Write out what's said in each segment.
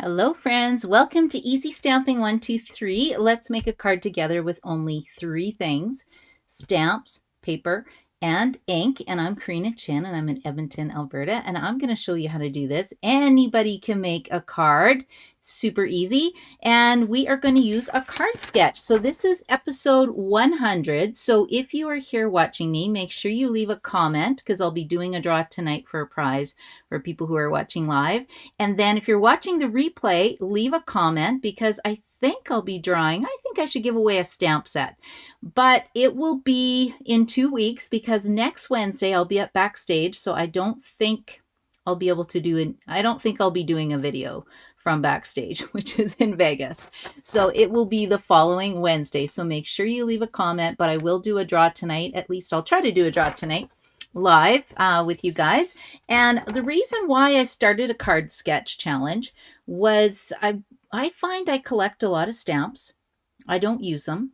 Hello friends, welcome to Easy Stamping 123. Let's make a card together with only three things: stamps, paper, and ink. And I'm Karina Chin and I'm in Edmonton, Alberta, and I'm going to show you how to do this. Anybody can make a card. It's super easy. And we are going to use a card sketch. So this is episode 100. So if you are here watching me, make sure you leave a comment because I'll be doing a draw tonight for a prize for people who are watching live. And then if you're watching the replay, leave a comment because I think I'll be drawing. I think I should give away a stamp set, but it will be in 2 weeks because next Wednesday I'll be at backstage. So I don't think I'll be able to do it. I don't think I'll be doing a video from backstage, which is in Vegas. So it will be the following Wednesday. So make sure you leave a comment, but I will do a draw tonight. At least I'll try to do a draw tonight live with you guys. And the reason why I started a card sketch challenge was I find I collect a lot of stamps. I don't use them.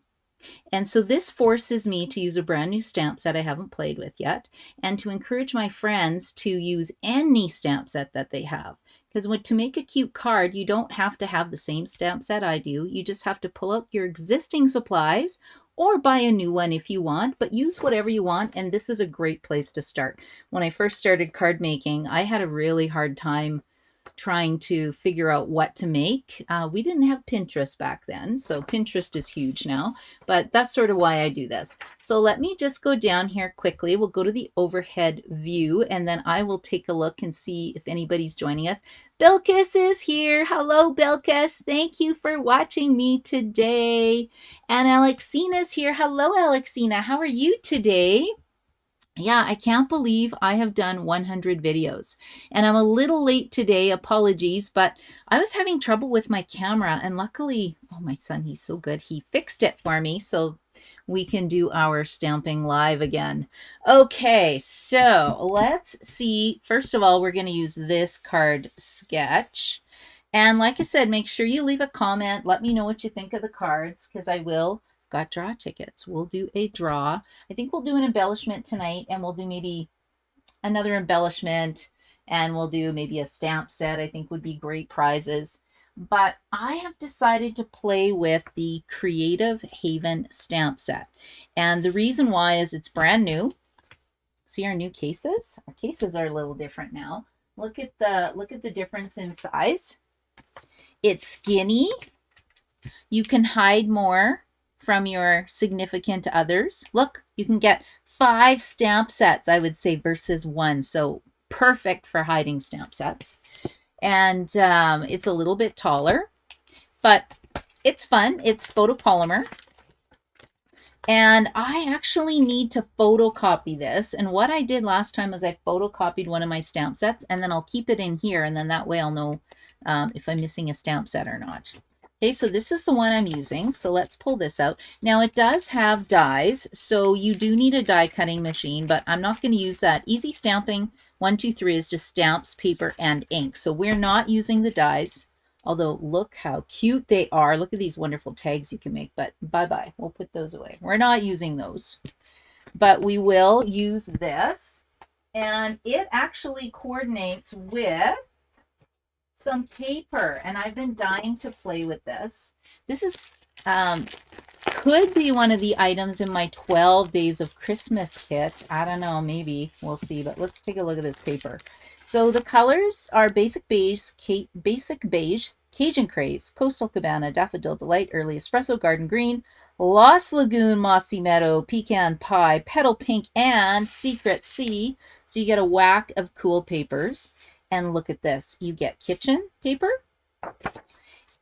And so this forces me to use a brand new stamp set I haven't played with yet, and to encourage my friends to use any stamp set that they have. Because to make a cute card, you don't have to have the same stamp set I do. You just have to pull out your existing supplies or buy a new one if you want, but use whatever you want. And this is a great place to start. When I first started card making, I had a really hard time trying to figure out what to make. We didn't have Pinterest back then, so Pinterest is huge now, but that's sort of why I do this. So let me just go down here quickly. We'll go to the overhead view, and then I will take a look and see if anybody's joining us. Bilkis is here. Hello, Bilkis. Thank you for watching me today. And Alexina's here. Hello, Alexina. How are you today? Yeah, I can't believe I have done 100 videos, and I'm a little late today. Apologies, but I was having trouble with my camera, and luckily, oh, my son, he's so good. He fixed it for me so we can do our stamping live again. Okay, so let's see. First of all, we're going to use this card sketch. And like I said, make sure you leave a comment. Let me know what you think of the cards because I will. Got draw tickets. We'll do a draw. I think we'll do an embellishment tonight, and we'll do maybe another embellishment, and we'll do maybe a stamp set. I think would be great prizes. But I have decided to play with the Creative Haven stamp set. And the reason why is it's brand new. See our new cases? Our cases are a little different now. Look at the difference in size. It's skinny. You can hide more from your significant others. Look, you can get 5 stamp sets, I would say, versus 1. So perfect for hiding stamp sets. And it's a little bit taller, but it's fun. It's photopolymer. And I actually need to photocopy this. And what I did last time was I photocopied one of my stamp sets, and then I'll keep it in here. And then that way I'll know if I'm missing a stamp set or not. Okay, so this is the one I'm using. So let's pull this out. Now it does have dies, so you do need a die cutting machine, but I'm not going to use that. Easy Stamping 123 is just stamps, paper, and ink. So we're not using the dies, although look how cute they are. Look at these wonderful tags you can make, but bye-bye. We'll put those away. We're not using those, but we will use this, and it actually coordinates with some paper, and I've been dying to play with this. This is could be one of the items in my 12 days of Christmas kit. I don't know, maybe we'll see, but let's take a look at this paper. So the colors are basic beige, Cajun Craze, Coastal Cabana, Daffodil Delight, Early Espresso, Garden Green, Lost Lagoon, Mossy Meadow, Pecan Pie, Petal Pink, and Secret Sea. So you get a whack of cool papers. And look at this. You get kitchen paper.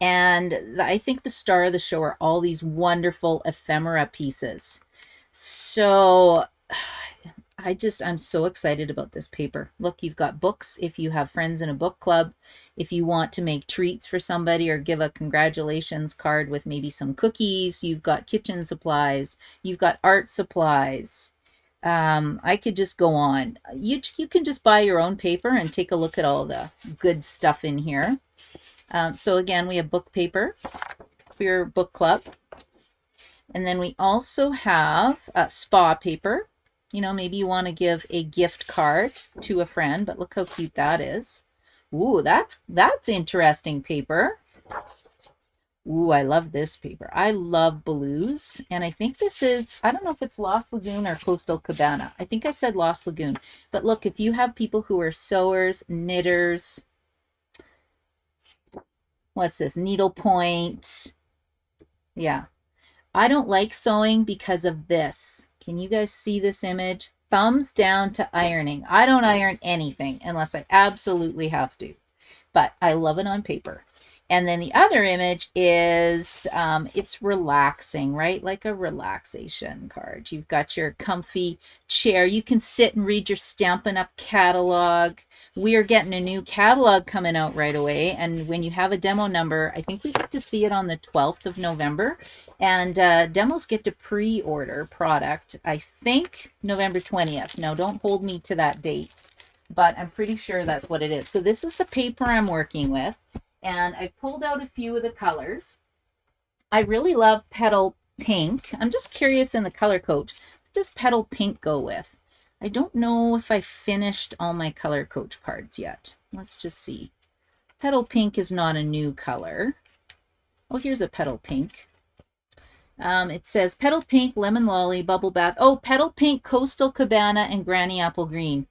And I think the star of the show are all these wonderful ephemera pieces. So I'm so excited about this paper. Look, you've got books if you have friends in a book club. If you want to make treats for somebody or give a congratulations card with maybe some cookies, you've got kitchen supplies. You've got art supplies. I could just go on. You can just buy your own paper and take a look at all the good stuff in here. So again, we have book paper for your book club. And then we also have spa paper. You know, maybe you want to give a gift card to a friend, but look how cute that is. Ooh, that's interesting paper. Ooh, I love this paper. I love blues. And I think this is, I don't know if it's Lost Lagoon or Coastal Cabana. I think I said Lost Lagoon. But look, if you have people who are sewers, knitters, what's this? Needlepoint. Yeah. I don't like sewing because of this. Can you guys see this image? Thumbs down to ironing. I don't iron anything unless I absolutely have to, but I love it on paper. And then the other image is, it's relaxing, right? Like a relaxation card. You've got your comfy chair. You can sit and read your Stampin' Up! Catalog. We are getting a new catalog coming out right away. And when you have a demo number, I think we get to see it on the 12th of November. And demos get to pre-order product, I think, November 20th. No, don't hold me to that date, but I'm pretty sure that's what it is. So this is the paper I'm working with. And I pulled out a few of the colors. I really love Petal Pink. I'm just curious in the color coach, what does Petal Pink go with? I don't know if I finished all my color coach cards yet. Let's just see. Petal Pink is not a new color. Oh, here's a Petal Pink. It says Petal Pink, Lemon Lolly, Bubble Bath. Oh, Petal Pink, Coastal Cabana, and Granny Apple Green.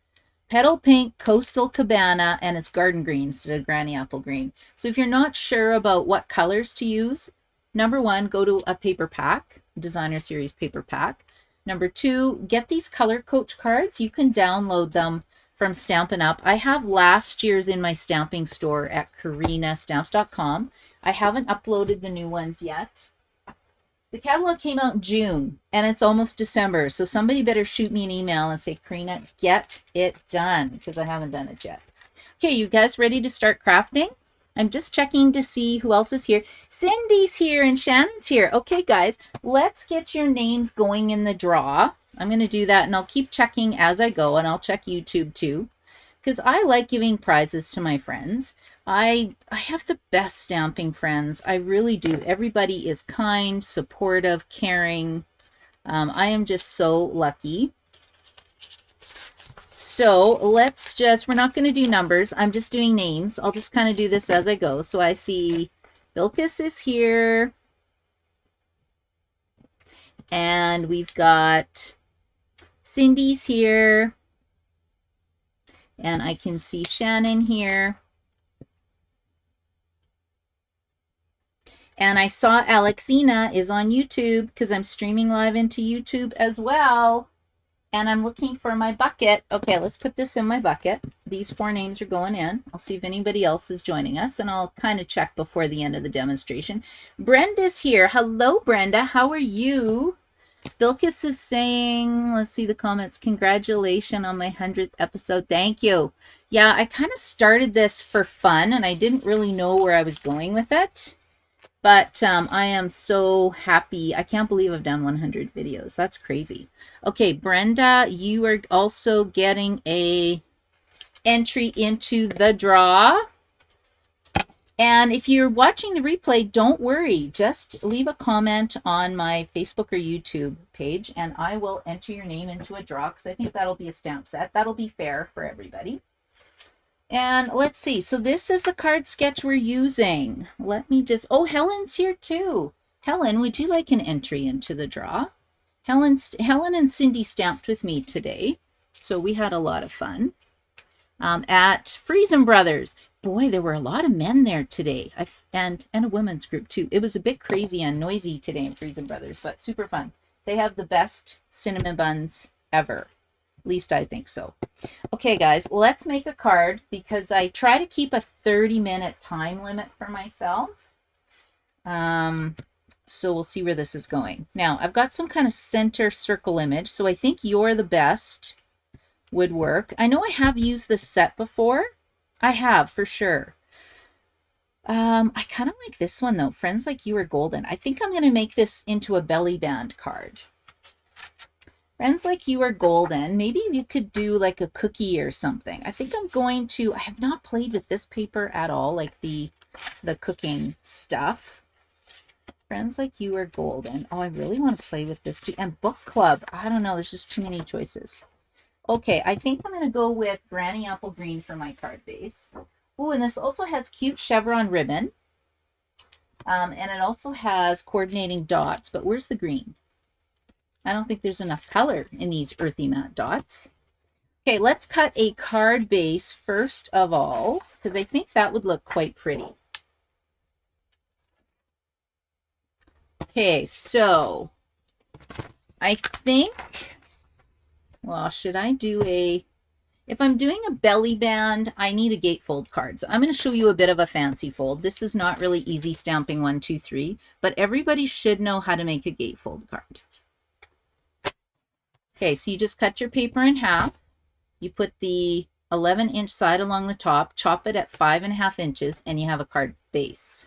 Petal Pink, Coastal Cabana, and it's garden green instead of Granny Apple Green. So if you're not sure about what colors to use, number one, go to a paper pack, designer series paper pack. Number two, get these color coach cards. You can download them from Stampin' Up. I have last year's in my stamping store at karinastamps.com. I haven't uploaded the new ones yet. The catalog came out in June, and it's almost December, so somebody better shoot me an email and say, Karina, get it done, because I haven't done it yet. Okay, you guys ready to start crafting? I'm just checking to see who else is here. Cindy's here and Shannon's here. Okay, guys, let's get your names going in the draw. I'm going to do that, and I'll keep checking as I go, and I'll check YouTube too, because I like giving prizes to my friends. I have the best stamping friends. I really do. Everybody is kind, supportive, caring. I am just so lucky. So let's just, we're not going to do numbers. I'm just doing names. I'll just kind of do this as I go. So I see Bilkis is here. And we've got Cindy's here. And I can see Shannon here. And I saw Alexina is on YouTube because I'm streaming live into YouTube as well. And I'm looking for my bucket. Okay, let's put this in my bucket. These 4 names are going in. I'll see if anybody else is joining us, and I'll kind of check before the end of the demonstration. Brenda's here. Hello, Brenda. How are you? Bilkis is saying, let's see the comments, congratulations on my 100th episode. Thank you. Yeah, I kind of started this for fun, and I didn't really know where I was going with it. But I am so happy. I can't believe I've done 100 videos. That's crazy. Okay, Brenda, you are also getting a entry into the draw. And if you're watching the replay, don't worry. Just leave a comment on my Facebook or YouTube page, and I will enter your name into a draw because I think that'll be a stamp set. That'll be fair for everybody. And let's see. So this is the card sketch we're using. Let me just, oh, Helen's here too. Helen, would you like an entry into the draw? Helen and Cindy stamped with me today, so we had a lot of fun. At Friesen Brothers. Boy, there were a lot of men there today, and a women's group too. It was a bit crazy and noisy today in Friesen Brothers, but super fun. They have the best cinnamon buns ever. At least I think so. Okay, guys, let's make a card because I try to keep a 30-minute time limit for myself. So we'll see where this is going. Now, I've got some kind of center circle image, so I think You're the Best would work. I know I have used this set before. I have, for sure. I kind of like this one, though. Friends Like You Are Golden. I think I'm going to make this into a belly band card. Friends Like You Are Golden. Maybe you could do like a cookie or something. I think I'm going to, I have not played with this paper at all, like the cooking stuff. Friends Like You Are Golden. Oh, I really want to play with this too. And Book Club. I don't know. There's just too many choices. Okay, I think I'm going to go with Granny Apple Green for my card base. Ooh, and this also has cute chevron ribbon. And it also has coordinating dots, but where's the green? I don't think there's enough color in these earthy matte dots. Okay, let's cut a card base first of all, because I think that would look quite pretty. Okay, so I think, well, should I do if I'm doing a belly band, I need a gatefold card. So I'm going to show you a bit of a fancy fold. This is not really easy stamping 1, 2, 3, but everybody should know how to make a gatefold card. Okay, so you just cut your paper in half. You put the 11-inch side along the top, chop it at 5.5 inches, and you have a card base.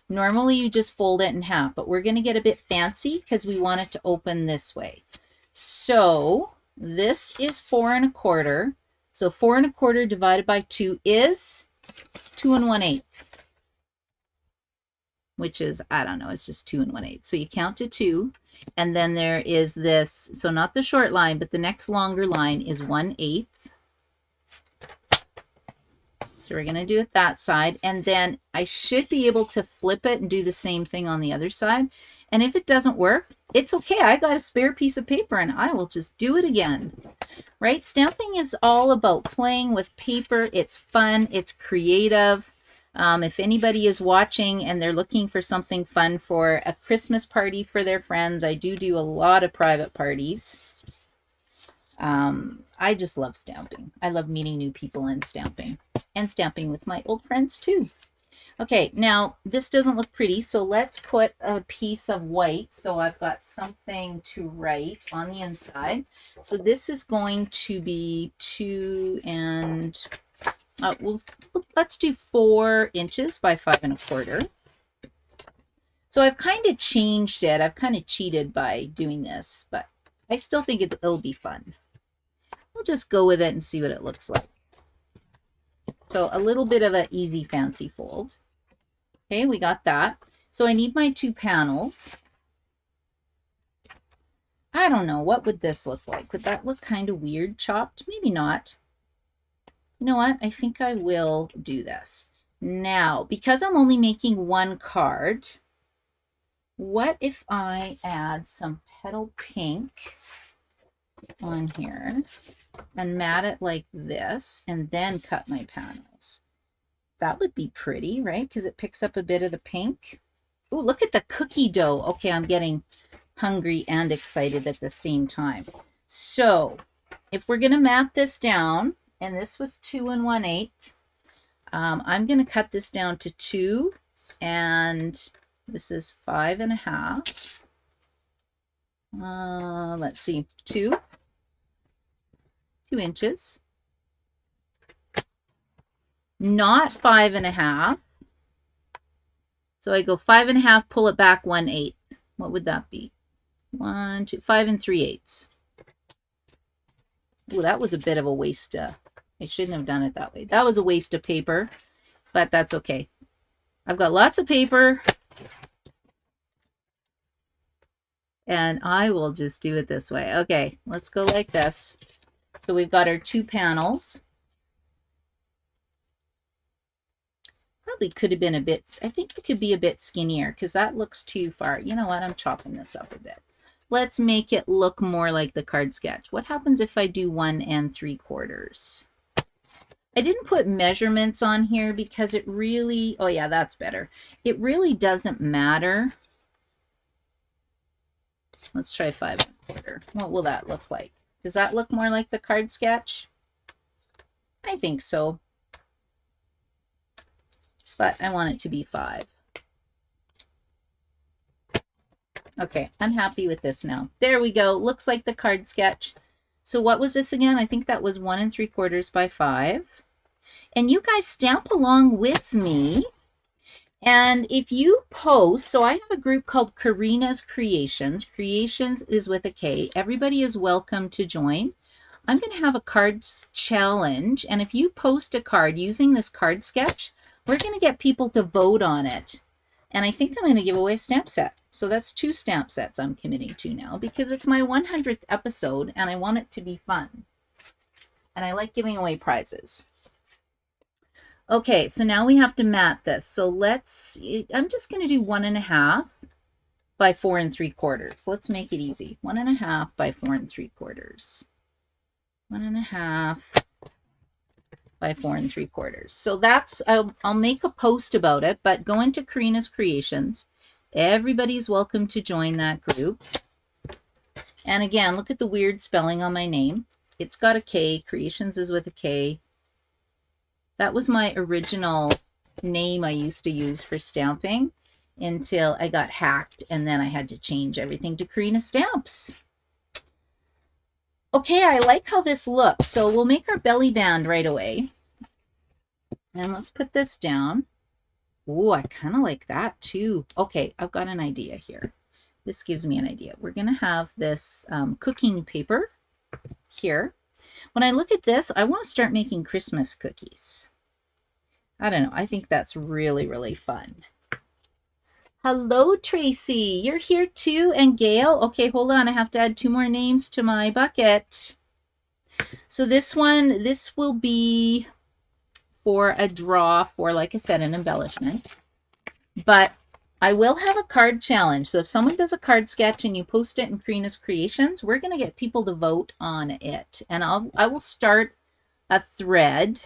Normally you just fold it in half, but we're going to get a bit fancy because we want it to open this way. So this is 4 1/4. So 4 1/4 divided by 2 is 2 1/8, which is, I don't know, it's just 2 1/8. So you count to 2, and then there is this, so not the short line, but the next longer line is 1/8. So we're going to do it that side, and then I should be able to flip it and do the same thing on the other side. And if it doesn't work, it's okay. I got a spare piece of paper and I will just do it again. Right? Stamping is all about playing with paper. It's fun. It's creative. If anybody is watching and they're looking for something fun for a Christmas party for their friends, I do a lot of private parties. I just love stamping. I love meeting new people and stamping with my old friends too. Okay, now this doesn't look pretty, so let's put a piece of white so I've got something to write on the inside. So this is going to be 2 and let's do 4 inches by 5 1/4. So I've kind of changed it. I've kind of cheated by doing this, but I still think it'll be fun. We'll just go with it and see what it looks like. So a little bit of an easy fancy fold. Okay, we got that. So I need my 2 panels. I don't know, what would this look like? Would that look kind of weird chopped? Maybe not. You know what? I think I will do this. Now, because I'm only making 1 card, what if I add some petal pink on here and mat it like this and then cut my panels? That would be pretty, right? Because it picks up a bit of the pink. Oh, look at the cookie dough. Okay, I'm getting hungry and excited at the same time. So if we're going to mat this down, and this was 2 1/8, I'm going to cut this down to 2, and this is 5 1/2. Let's see, 2 inches. Not 5 1/2. So I go 5 1/2, pull it back 1/8. What would that be? 1, 2, 5 3/8. Oh, that was a bit of a waste. I shouldn't have done it that way. That was a waste of paper, but that's okay. I've got lots of paper, and I will just do it this way. Okay, let's go like this. So we've got our 2 panels. Probably could have been a bit, I think it could be a bit skinnier because that looks too far. You know what? I'm chopping this up a bit. Let's make it look more like the card sketch. What happens if I do 1 3/4? I didn't put measurements on here because it really, oh yeah, that's better. It really doesn't matter. Let's try 5 1/4. What will that look like? Does that look more like the card sketch? I think so. But I want it to be 5. Okay, I'm happy with this now. There we go. Looks like the card sketch. So what was this again? I think that was 1 3/4 by 5. And you guys stamp along with me. And if you post, so I have a group called Karina's Creations. Creations is with a K. Everybody is welcome to join. I'm going to have a cards challenge. And if you post a card using this card sketch, we're going to get people to vote on it. And I think I'm going to give away a stamp set. So that's 2 stamp sets I'm committing to now because it's my 100th episode and I want it to be fun. And I like giving away prizes. Okay, so now we have to mat this. So I'm just going to do 1.5 by 4 3/4. Let's make it easy. 1.5 by 4 3/4. 1.5 by 4 3/4. So that's, I'll make a post about it, but go into Karina's Creations. Everybody's welcome to join that group. And again, look at the weird spelling on my name. It's got a K. Creations is with a K. That was my original name I used to use for stamping until I got hacked, and then I had to change everything to Karina Stamps. Okay, I like how this looks. So we'll make our belly band right away. And let's put this down. Oh, I kind of like that too. Okay, I've got an idea here. This gives me an idea. We're going to have this cooking paper here. When I look at this, I want to start making Christmas cookies. I don't know. I think that's really, really fun. Hello, Tracy. You're here too. And Gail. Okay, hold on. I have to add 2 more names to my bucket. So this will be for a draw for, like I said, an embellishment. But I will have a card challenge. So if someone does a card sketch and you post it in Karina's Creations, we're going to get people to vote on it. And I will start a thread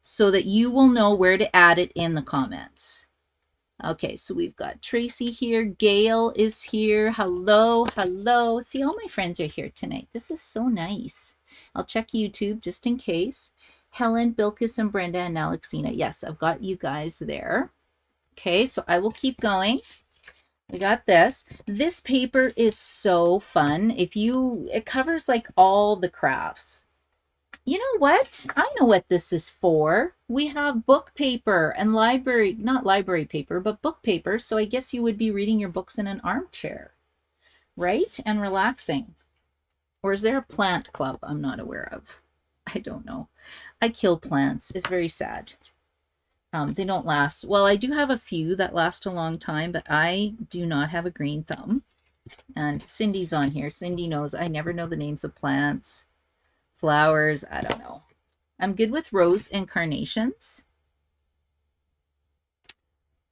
so that you will know where to add it in the comments. Okay, so we've got Tracy here. Gail is here. Hello, hello. See, all my friends are here tonight. This is so nice. I'll check YouTube just in case. Helen, Bilkis, and Brenda, and Alexina. Yes, I've got you guys there. Okay, so I will keep going. We got this. This paper is so fun. It covers like all the crafts. You know what? I know what this is for. We have book paper and not library paper, but book paper. So I guess you would be reading your books in an armchair, right? And relaxing. Or is there a plant club I'm not aware of? I don't know. I kill plants. It's very sad. They don't last. Well, I do have a few that last a long time, but I do not have a green thumb. And Cindy's on here. Cindy knows I never know the names of plants, flowers. I don't know. I'm good with rose and carnations.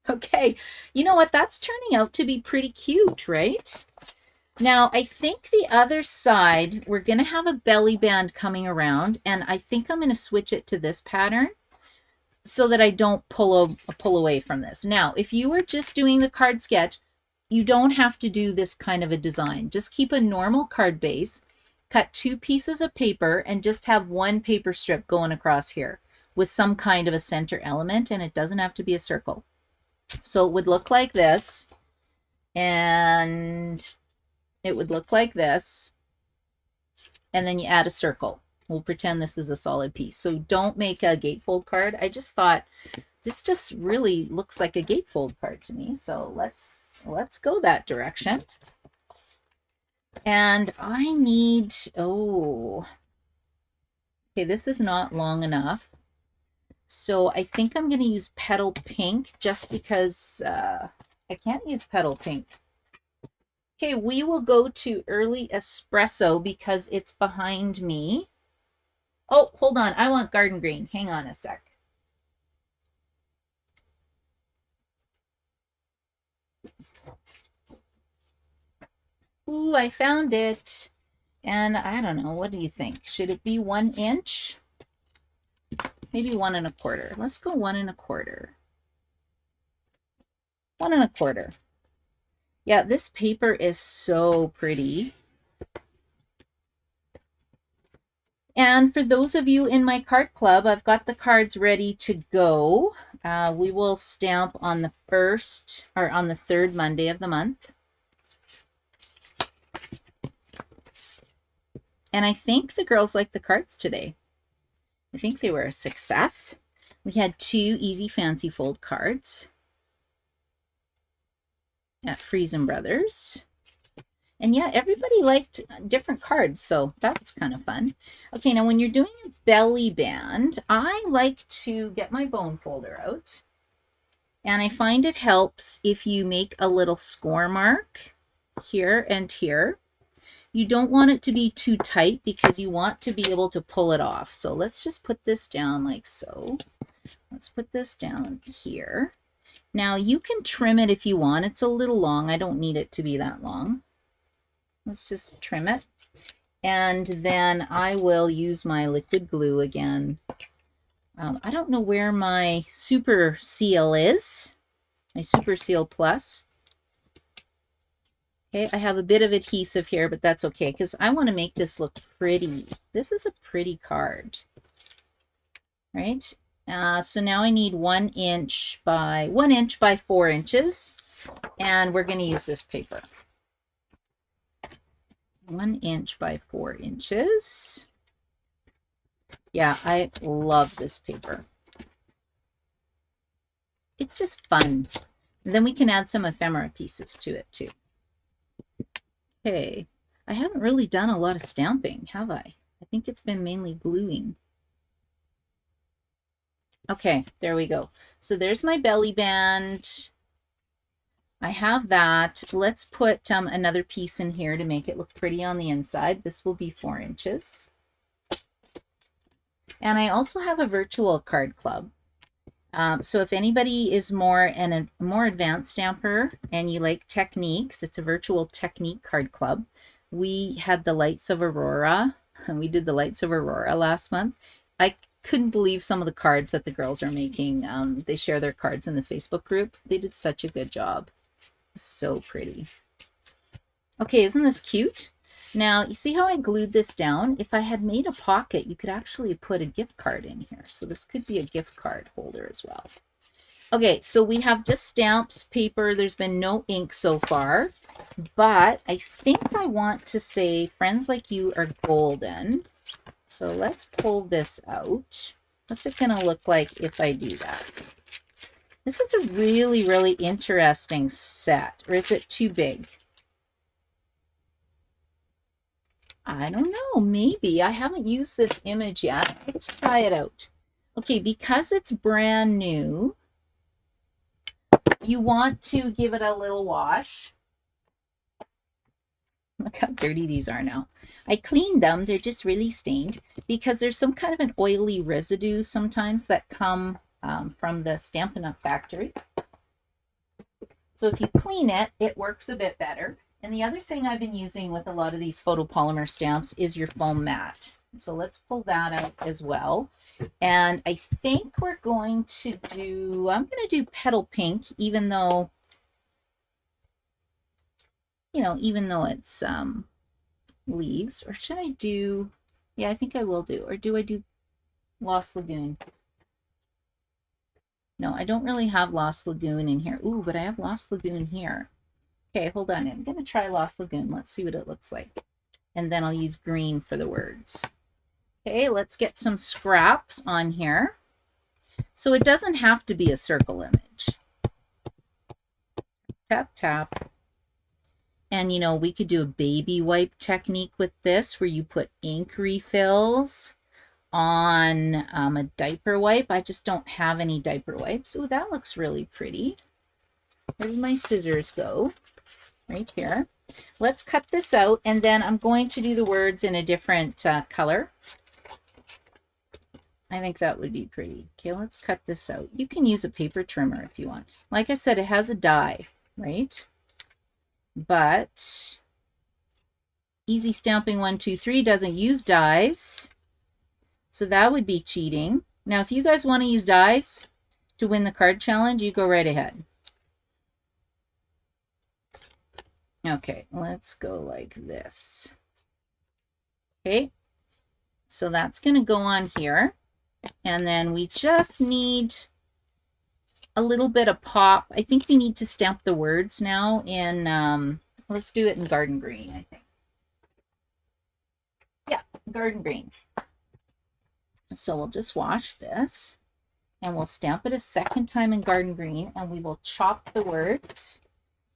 Okay, you know what? That's turning out to be pretty cute, right? Now, I think the other side, we're going to have a belly band coming around, and I think I'm going to switch it to this pattern so that I don't pull away from this. Now, if you were just doing the card sketch, you don't have to do this kind of a design. Just keep a normal card base, cut 2 pieces of paper, and just have 1 paper strip going across here with some kind of a center element, and it doesn't have to be a circle. So it would look like this, and it would look like this, and then you add a circle. We'll pretend this is a solid piece. So don't make a gatefold card. I just thought this just really looks like a gatefold card to me. So let's go that direction. And I need, okay, this is not long enough. So I think I'm going to use petal pink just because I can't use petal pink. Okay, we will go to early espresso because it's behind me. Oh, hold on. I want garden green. Hang on a sec. Ooh, I found it. And I don't know. What do you think? Should it be 1 inch? Maybe 1 1/4. Let's go 1 1/4. 1 1/4. Yeah, this paper is so pretty. And for those of you in my card club, I've got the cards ready to go. We will stamp on the 1st or on the 3rd Monday of the month. And I think the girls liked the cards today. I think they were a success. We had 2 easy fancy fold cards at Friesen Brothers. And yeah, everybody liked different cards, so that's kind of fun. Okay, now when you're doing a belly band, I like to get my bone folder out. And I find it helps if you make a little score mark here and here. You don't want it to be too tight because you want to be able to pull it off. So let's just put this down like so. let's put this down here. Now you can trim it if you want. It's a little long. I don't need it to be that long. Let's just trim it. And then I will use my liquid glue again. I don't know where my Super Seal is. My Super Seal Plus. Okay, I have a bit of adhesive here, but that's okay because I want to make this look pretty. This is a pretty card. Right? So now I need 1 inch by 4 inches. And we're going to use this paper. 1 inch by 4 inches. Yeah, I love this paper. It's just fun. And then we can add some ephemera pieces to it too. Okay, I haven't really done a lot of stamping, have I? I think it's been mainly gluing. Okay, there we go. So there's my belly band. I have that. Let's put another piece in here to make it look pretty on the inside. This will be 4 inches. And I also have a virtual card club. So if anybody is a more advanced stamper and you like techniques, it's a virtual technique card club. We had the Lights of Aurora, and we did the Lights of Aurora last month. I couldn't believe some of the cards that the girls are making. They share their cards in the Facebook group. They did such a good job. So pretty. Okay, isn't this cute? Now, you see how I glued this down? If I had made a pocket, you could actually put a gift card in here. So this could be a gift card holder as well. Okay, so we have just stamps, paper. There's been no ink so far. But I think I want to say, friends like you are golden. So let's pull this out. What's it going to look like if I do that? This is a really, really interesting set. Or is it too big? I don't know. Maybe. I haven't used this image yet. Let's try it out. Okay, because it's brand new, you want to give it a little wash. Look how dirty these are now. I cleaned them. They're just really stained because there's some kind of an oily residue sometimes that come from the Stampin' Up factory. So if you clean it, it works a bit better. And the other thing I've been using with a lot of these photopolymer stamps is your foam mat. So let's pull that out as well. And I think we're going to do, I'm going to do petal pink, even though, you know, even though it's leaves. Or should I do, yeah, I think I will do. Or do I do Lost Lagoon? No, I don't really have Lost Lagoon in here. Ooh, but I have Lost Lagoon here. Okay, hold on. I'm going to try Lost Lagoon. Let's see what it looks like. And then I'll use green for the words. Okay, let's get some scraps on here. So it doesn't have to be a circle image. Tap, tap. And, you know, we could do a baby wipe technique with this where you put ink refills on a diaper wipe. I just don't have any diaper wipes. Oh, that looks really pretty. Where did my scissors go? Right here. Let's cut this out, and then I'm going to do the words in a different color. I think that would be pretty. Okay, let's cut this out. You can use a paper trimmer if you want. Like I said, it has a die, right? But Easy Stamping 123 doesn't use dies, so that would be cheating. Now, if you guys want to use dies to win the card challenge, you go right ahead. Okay, let's go like this. Okay, so that's going to go on here. And then we just need a little bit of pop. I think we need to stamp the words now in, let's do it in garden green, I think. Yeah, garden green. So we'll just wash this and we'll stamp it a second time in garden green, and we will chop the words.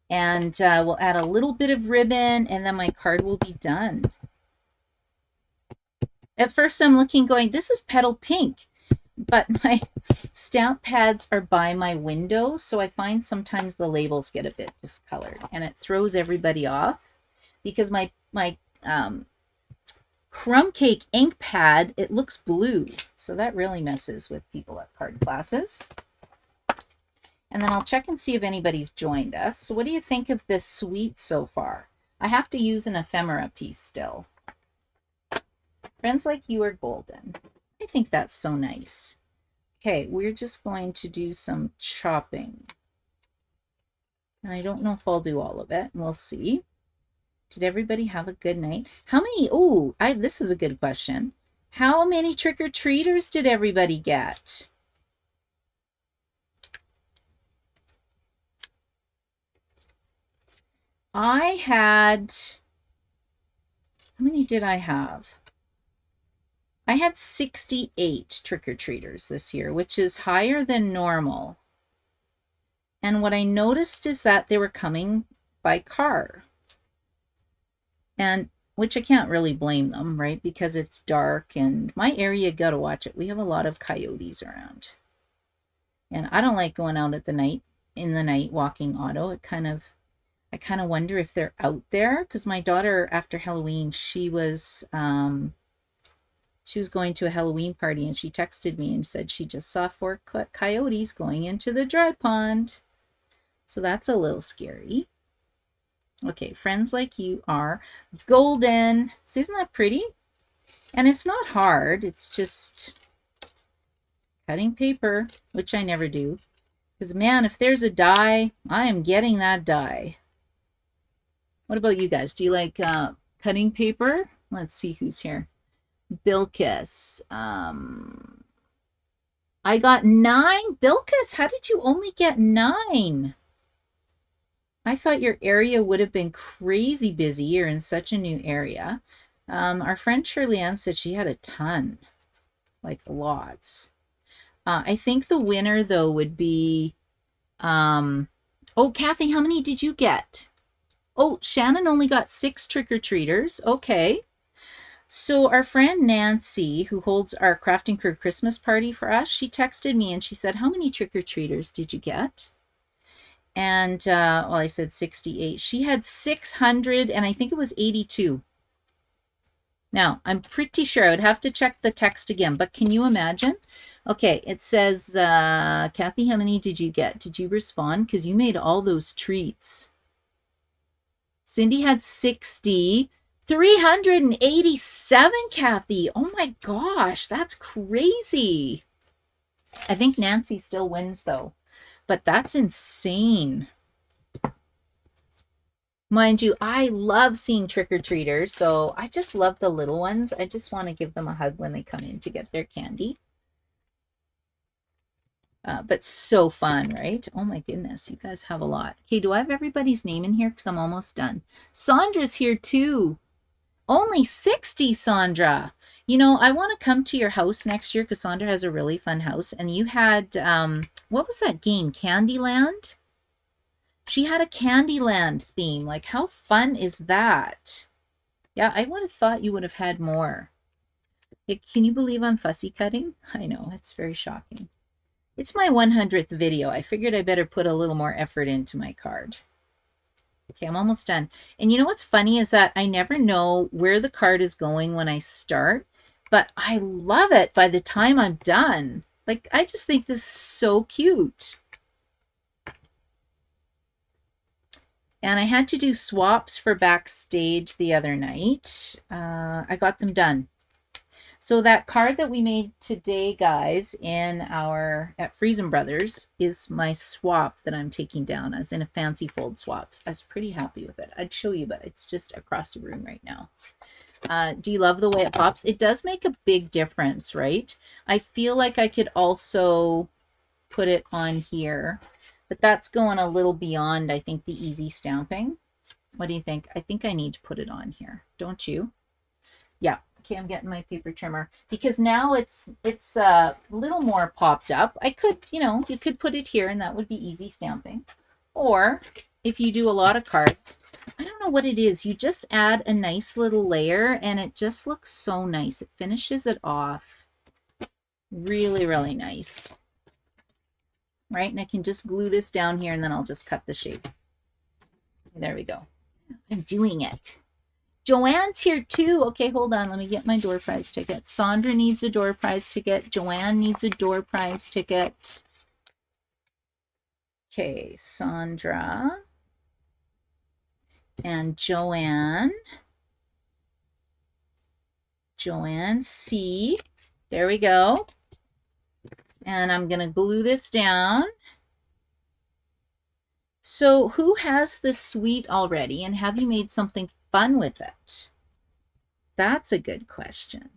And we'll add a little bit of ribbon, and then my card will be done. At first I'm looking going, this is petal pink, but my stamp pads are by my window, so I find sometimes the labels get a bit discolored, and it throws everybody off because my Crumb Cake ink pad. It looks blue, so that really messes with people at card classes. And then I'll check and see if anybody's joined us. So what do you think of this suite so far? I have to use an ephemera piece still. Friends like you are golden. I think that's so nice. Okay, we're just going to do some chopping. And I don't know if I'll do all of it. We'll see. Did everybody have a good night? How many? Oh, this is a good question. How many trick-or-treaters did everybody get? I had, how many did I have? I had 68 trick-or-treaters this year, which is higher than normal. And what I noticed is that they were coming by car. And which I can't really blame them, right? Because it's dark and my area, gotta watch it. We have a lot of coyotes around. And I don't like going out at the night, in the night, walking auto. I kind of wonder if they're out there, because my daughter, after Halloween, she was going to a Halloween party, and she texted me and said she just saw 4 coyotes going into the dry pond. So that's a little scary. Okay, friends like you are golden. So isn't that pretty? And it's not hard. It's just cutting paper, which I never do. Because, man, if there's a die, I am getting that die. What about you guys? Do you like cutting paper? Let's see who's here. Bilkis. I got 9. Bilkis, how did you only get 9? I thought your area would have been crazy busy. You're in such a new area. Our friend Shirley Ann said she had a ton, like lots. I think the winner, though, would be, oh, Kathy, how many did you get? Oh, Shannon only got 6 trick-or-treaters. Okay. So our friend Nancy, who holds our Crafting Crew Christmas party for us, she texted me and she said, how many trick-or-treaters did you get? And, well, I said 68. She had 600, and I think it was 82. Now, I'm pretty sure I would have to check the text again, but can you imagine? Okay, it says, Kathy, how many did you get? Did you respond? Because you made all those treats. Cindy had 60. 387, Kathy. Oh my gosh, that's crazy. I think Nancy still wins, though. But that's insane. Mind you, I love seeing trick-or-treaters, so I just love the little ones. I just want to give them a hug when they come in to get their candy. But so fun, right? Oh my goodness, you guys have a lot. Okay, do I have everybody's name in here? Because I'm almost done. Sandra's here too. Only 60, Sandra. You know, I want to come to your house next year because Sandra has a really fun house. And you had, what was that game? Candyland? She had a Candyland theme. Like, how fun is that? Yeah, I would have thought you would have had more. Can you believe I'm fussy cutting? I know, it's very shocking. It's my 100th video. I figured I better put a little more effort into my card. Okay, I'm almost done. And you know what's funny is that I never know where the card is going when I start, but I love it by the time I'm done. Like, I just think this is so cute. And I had to do swaps for backstage the other night. I got them done. So that card that we made today, guys, at Friesen Brothers is my swap that I'm taking down, as in a fancy fold swaps. I was pretty happy with it. I'd show you, but it's just across the room right now. Do you love the way it pops? It does make a big difference, right? I feel like I could also put it on here, but that's going a little beyond, I think, the easy stamping. What do you think? I think I need to put it on here, don't you? Yeah. Okay, I'm getting my paper trimmer because now it's a little more popped up. I could, you could put it here and that would be easy stamping. Or if you do a lot of cards, I don't know what it is. You just add a nice little layer and it just looks so nice. It finishes it off really, really nice. Right? And I can just glue this down here and then I'll just cut the shape. There we go. I'm doing it. Joanne's here too. Okay, hold on. Let me get my door prize ticket. Sandra needs a door prize ticket. Joanne needs a door prize ticket. Okay, Sandra and Joanne. Joanne C. There we go. And I'm going to glue this down. So who has this suite already, and have you made something fun with it? That's a good question.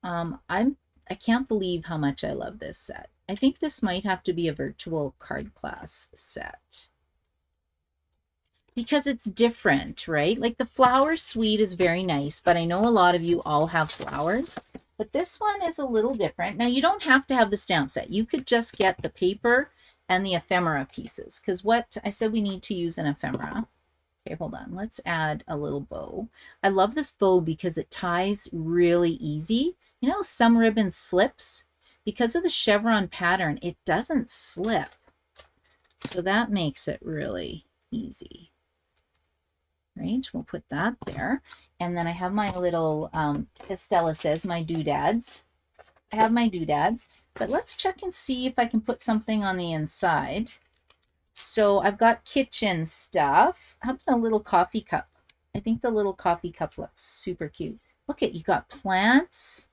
I can't believe how much I love this set. I think this might have to be a virtual card class set because it's different, right? Like the flower suite is very nice, but I know a lot of you all have flowers, but this one is a little different. Now you don't have to have the stamp set. You could just get the paper and the ephemera pieces, because what I said we need to use an ephemera. Okay, hold on. Let's add a little bow. I love this bow because it ties really easy. You know, some ribbon slips. Because of the chevron pattern, it doesn't slip. So that makes it really easy. Right, we'll put that there. And then I have my little, as Stella says, my doodads. I have my doodads. But let's check and see if I can put something on the inside. So I've got kitchen stuff. How about a little coffee cup? I think the little coffee cup looks super cute. Look at, you got plants.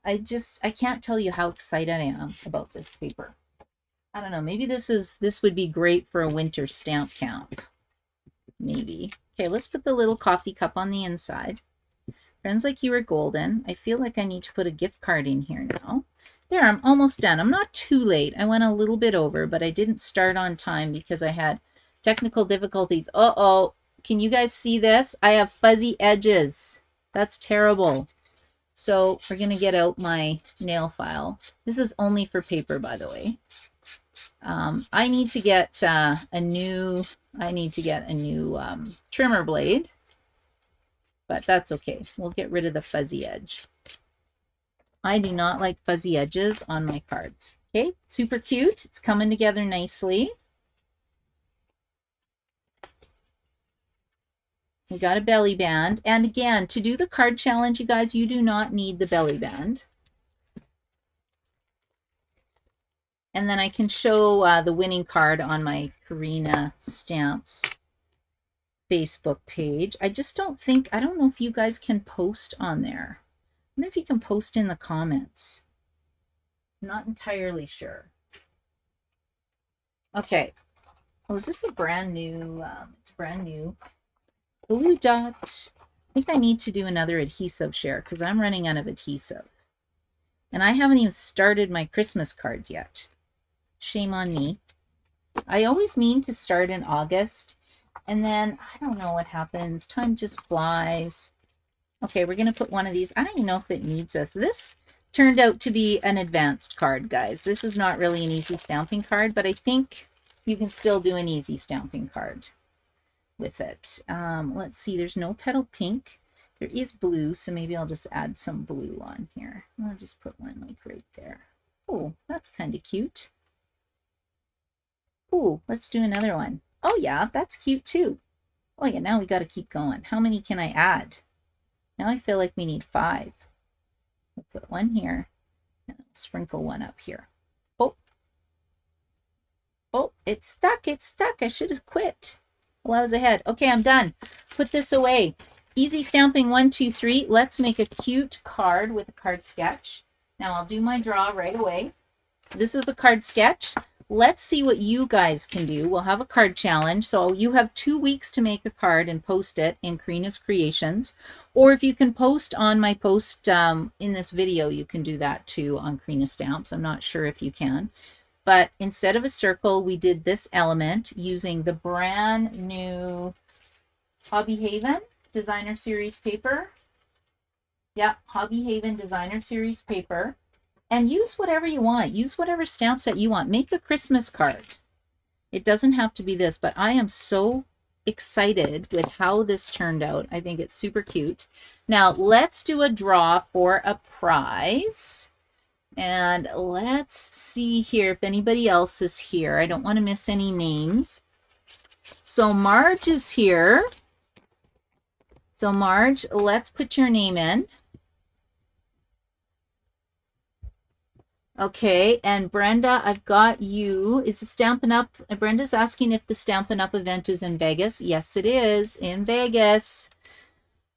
I can't tell you how excited I am about this paper. I don't know, maybe this would be great for a winter stamp camp. Maybe. Okay, let's put the little coffee cup on the inside. Friends Like You Are Golden. I feel like I need to put a gift card in here now. There, I'm almost done. I'm not too late. I went a little bit over, but I didn't start on time because I had technical difficulties. Uh-oh. Can you guys see this? I have fuzzy edges. That's terrible. So we're going to get out my nail file. This is only for paper, by the way. I need to get a new trimmer blade, but that's okay. We'll get rid of the fuzzy edge. I do not like fuzzy edges on my cards. Okay, super cute. It's coming together nicely. We got a belly band. And again, to do the card challenge, you guys, you do not need the belly band. And then I can show the winning card on my Karina Stamps Facebook page. I just don't know if you guys can post on there. I wonder if you can post in the comments. I'm not entirely sure. Okay. Oh, is this a brand new? It's brand new. Glue dot. I think I need to do another adhesive share because I'm running out of adhesive. And I haven't even started my Christmas cards yet. Shame on me. I always mean to start in August. And then, I don't know what happens. Time just flies. Okay, we're going to put one of these. I don't even know if it needs us. This turned out to be an advanced card, guys. This is not really an easy stamping card, but I think you can still do an easy stamping card with it. Let's see, there's no petal pink. There is blue, so maybe I'll just add some blue on here. I'll just put one like right there. Oh, that's kind of cute. Oh, let's do another one. Oh yeah, that's cute too. Oh yeah, now we got to keep going. How many can I add? Now I feel like we need 5. We'll put one here and we'll sprinkle one up here. Oh, oh, it's stuck. It's stuck. I should have quit. Well, I was ahead. Okay, I'm done. Put this away. Easy stamping 1, 2, 3. Let's make a cute card with a card sketch. Now I'll do my draw right away. This is the card sketch. Let's see what you guys can do. We'll have a card challenge. So you have 2 weeks to make a card and post it in Karina's Creations. Or if you can post on my post in this video, you can do that too on Karina Stamps. I'm not sure if you can. But instead of a circle, we did this element using the brand new Hobby Haven Designer Series paper. Yeah, Hobby Haven Designer Series paper. And use whatever you want. Use whatever stamp set you want. Make a Christmas card. It doesn't have to be this, but I am so excited with how this turned out. I think it's super cute. Now, let's do a draw for a prize. And let's see here if anybody else is here. I don't want to miss any names. So Marge is here. So Marge, let's put your name in. Okay, and Brenda, I've got you. Is the Stampin' Up? Brenda's asking if the Stampin' Up event is in Vegas. Yes, it is in Vegas.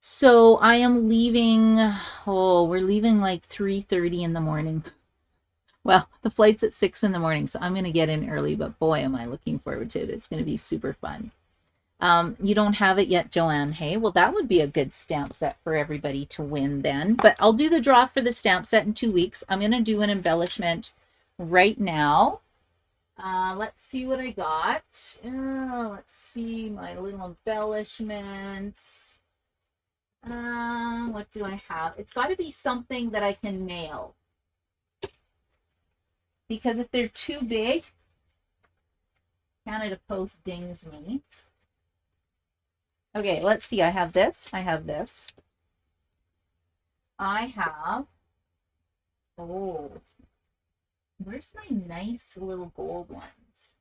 So I am leaving. Oh, we're leaving like 3:30 in the morning. Well, the flight's at 6 in the morning, so I'm going to get in early, but boy, am I looking forward to it. It's going to be super fun. You don't have it yet, Joanne. Hey, well, that would be a good stamp set for everybody to win then. But I'll do the draw for the stamp set in 2 weeks. I'm going to do an embellishment right now. Let's see what I got. Let's see my little embellishments. What do I have? It's got to be something that I can mail. Because if they're too big, Canada Post dings me. Okay, let's see. I have this. I have this. I have, oh, where's my nice little gold ones?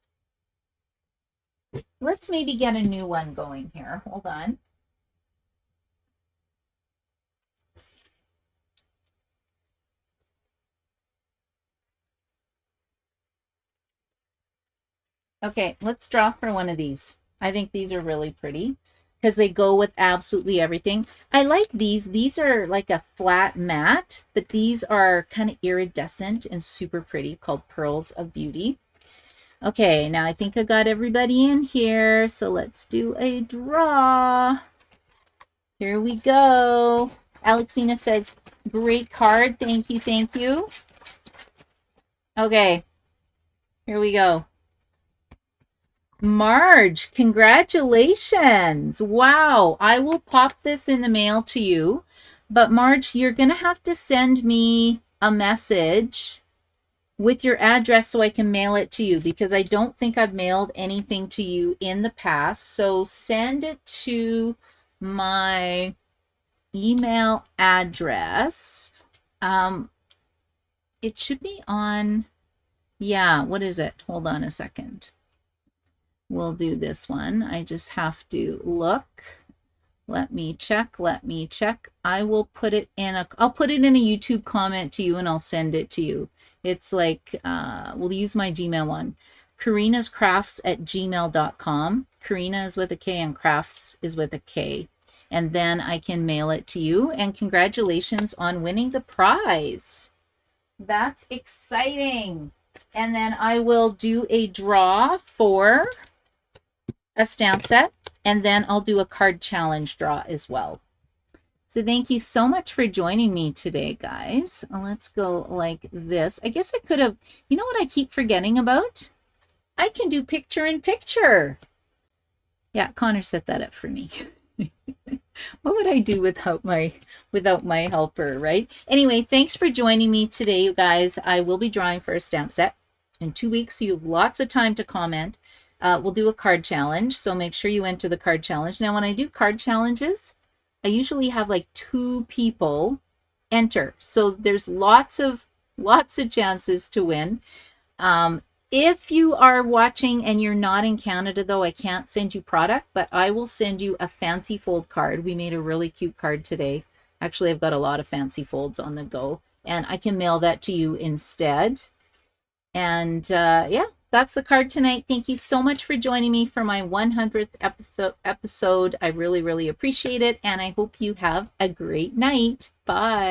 Let's maybe get a new one going here. Hold on. Okay, let's draw for one of these. I think these are really pretty because they go with absolutely everything. I like these. These are like a flat matte, but these are kind of iridescent and super pretty, called Pearls of Beauty. Okay, now I think I got everybody in here, so let's do a draw. Here we go. Alexina says, great card. Thank you, thank you. Okay, here we go. Marge, congratulations. Wow, I will pop this in the mail to you. But Marge, you're going to have to send me a message with your address so I can mail it to you, because I don't think I've mailed anything to you in the past. So send it to my email address. It should be on, yeah, what is it? Hold on a second. We'll do this one. I just have to look. Let me check. Let me check. I will put it in a, I'll put it in a YouTube comment to you and I'll send it to you. It's like, we'll use my Gmail one. karinascrafts@gmail.com. Karina is with a K and crafts is with a K. And then I can mail it to you. And congratulations on winning the prize. That's exciting. And then I will do a draw for a stamp set, and then I'll do a card challenge draw as well. So thank you so much for joining me today, guys. Let's go like this. I guess I could have, you know what I keep forgetting about? I can do picture in picture. Yeah, Connor set that up for me. What would I do without my helper, right? Anyway, thanks for joining me today, you guys. I will be drawing for a stamp set in 2 weeks, so you have lots of time to comment. We'll do a card challenge, so make sure you enter the card challenge. Now, when I do card challenges, I usually have like 2 people enter, so there's lots of chances to win. If you are watching and you're not in Canada, though, I can't send you product, but I will send you a fancy fold card. We made a really cute card today. Actually, I've got a lot of fancy folds on the go, and I can mail that to you instead. And yeah, that's the card tonight. Thank you so much for joining me for my 100th episode. I really, really appreciate it, and I hope you have a great night. Bye.